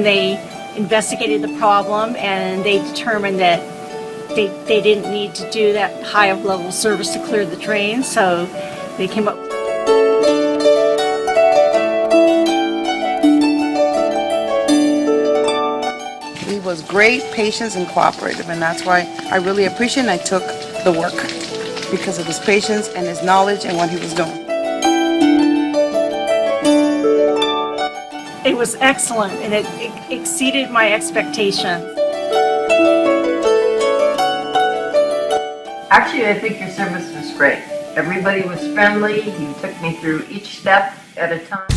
they investigated the problem and they determined that they didn't need to do that high of level service to clear the drain, so they came up. He was great, patient, and cooperative, and that's why I really appreciate and I took the work because of his patience and his knowledge and what he was doing. It was excellent and it exceeded my expectations. Actually, I think your service was great. Everybody was friendly. You took me through each step at a time.